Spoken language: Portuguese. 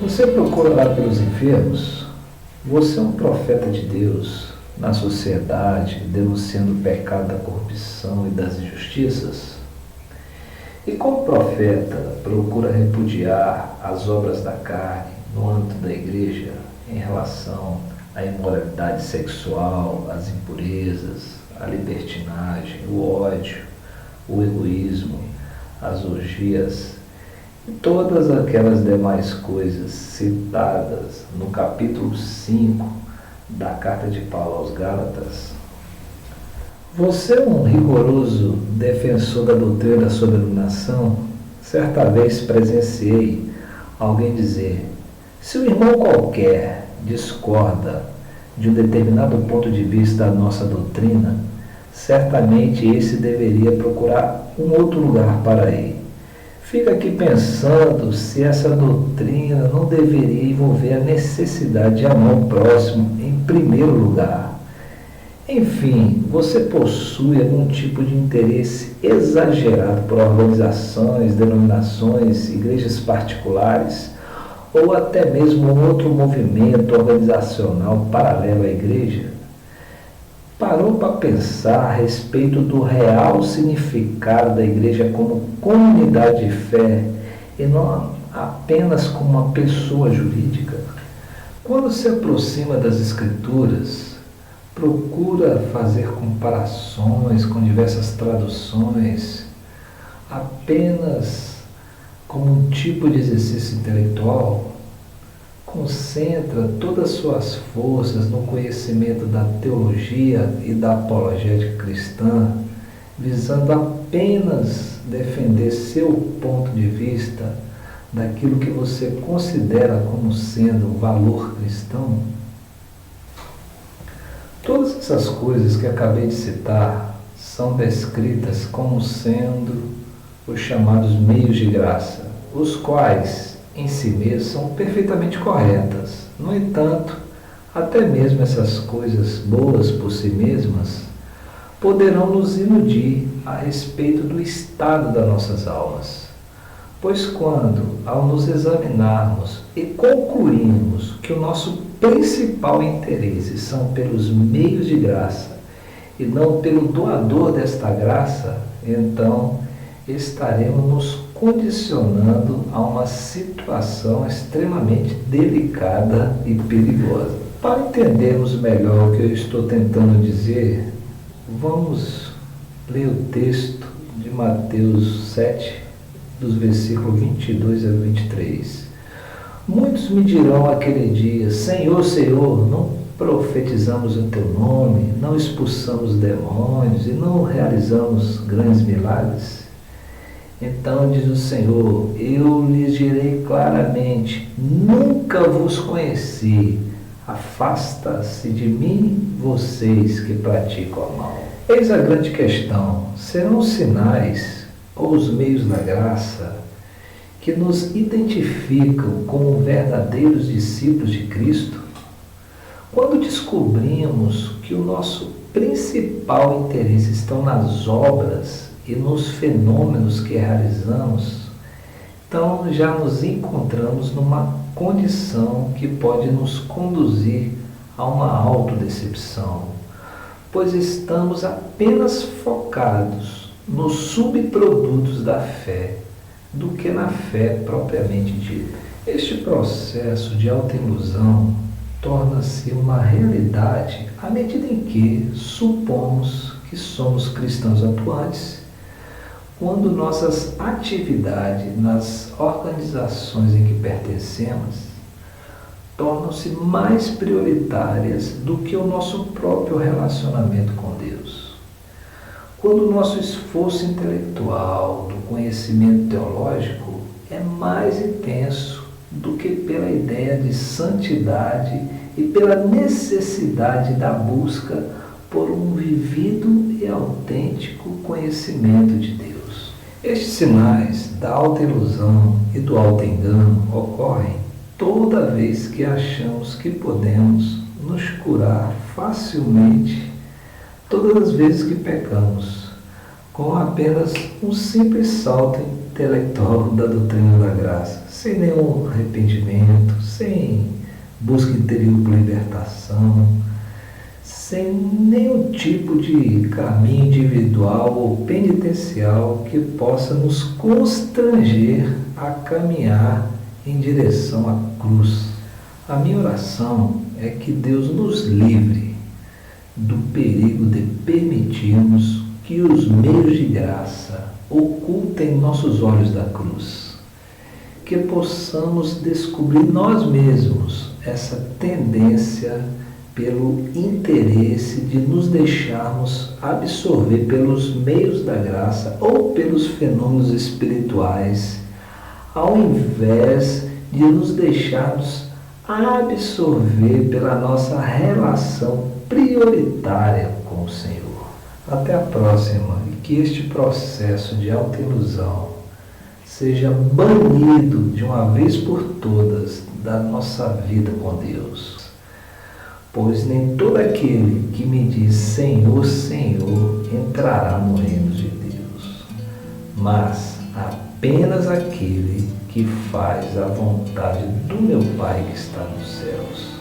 Você procura orar pelos enfermos? Você é um profeta de Deus na sociedade, denunciando o pecado da corrupção e das injustiças? E como profeta, procura repudiar as obras da carne no âmbito da igreja em relação à imoralidade sexual, às impurezas, à libertinagem, o ódio, o egoísmo, as orgias e todas aquelas demais coisas citadas no capítulo 5 da carta de Paulo aos Gálatas? Você é um rigoroso defensor da doutrina da soberanação? Certa vez presenciei alguém dizer: se um irmão qualquer discorda de um determinado ponto de vista da nossa doutrina, certamente esse deveria procurar um outro lugar para ir. Fica aqui pensando se essa doutrina não deveria envolver a necessidade de amar o próximo em primeiro lugar. Enfim, você possui algum tipo de interesse exagerado por organizações, denominações, igrejas particulares, ou até mesmo um outro movimento organizacional paralelo à igreja? Parou para pensar a respeito do real significado da igreja como comunidade de fé e não apenas como uma pessoa jurídica? Quando se aproxima das Escrituras, procura fazer comparações com diversas traduções apenas como um tipo de exercício intelectual? Concentra todas as suas forças no conhecimento da teologia e da apologética cristã, visando apenas defender seu ponto de vista daquilo que você considera como sendo o valor cristão? Todas essas coisas que acabei de citar são descritas como sendo os chamados meios de graça, os quais em si mesmos são perfeitamente corretas. No entanto, até mesmo essas coisas boas por si mesmas poderão nos iludir a respeito do estado das nossas almas. Pois quando, ao nos examinarmos e concluirmos que o nosso principal interesse são pelos meios de graça e não pelo doador desta graça, então estaremos nos condicionando a uma situação extremamente delicada e perigosa. Para entendermos melhor o que eu estou tentando dizer, vamos ler o texto de Mateus 7, dos versículos 22 a 23. Muitos me dirão aquele dia: Senhor, Senhor, não profetizamos o teu nome, não expulsamos demônios e não realizamos grandes milagres? Então diz o Senhor: eu lhes direi claramente, nunca vos conheci. Afasta-se de mim, vocês que praticam o mal. Eis a grande questão: serão os sinais ou os meios da graça que nos identificam como verdadeiros discípulos de Cristo? Quando descobrimos que o nosso principal interesse estão nas obras e nos fenômenos que realizamos, então já nos encontramos numa condição que pode nos conduzir a uma autodecepção, pois estamos apenas focados nos subprodutos da fé do que na fé propriamente dita. Este processo de autoilusão torna-se uma realidade à medida em que supomos que somos cristãos atuantes, quando nossas atividades nas organizações em que pertencemos tornam-se mais prioritárias do que o nosso próprio relacionamento com Deus. Quando o nosso esforço intelectual do conhecimento teológico é mais intenso do que pela ideia de santidade e pela necessidade da busca por um vivido e autêntico conhecimento de Deus. Estes sinais da autoilusão e do autoengano ocorrem toda vez que achamos que podemos nos curar facilmente todas as vezes que pecamos, com apenas um simples salto intelectual da doutrina da graça, sem nenhum arrependimento, sem busca interior por libertação, sem nenhum tipo de caminho individual ou penitencial que possa nos constranger a caminhar em direção à cruz. A minha oração é que Deus nos livre do perigo de permitirmos que os meios de graça ocultem nossos olhos da cruz, que possamos descobrir nós mesmos essa tendência pelo interesse de nos deixarmos absorver pelos meios da graça ou pelos fenômenos espirituais, ao invés de nos deixarmos absorver pela nossa relação prioritária com o Senhor. Até a próxima, e que este processo de autoilusão seja banido de uma vez por todas da nossa vida com Deus. Pois nem todo aquele que me diz Senhor, Senhor, entrará no reino de Deus, mas apenas aquele que faz a vontade do meu Pai que está nos céus.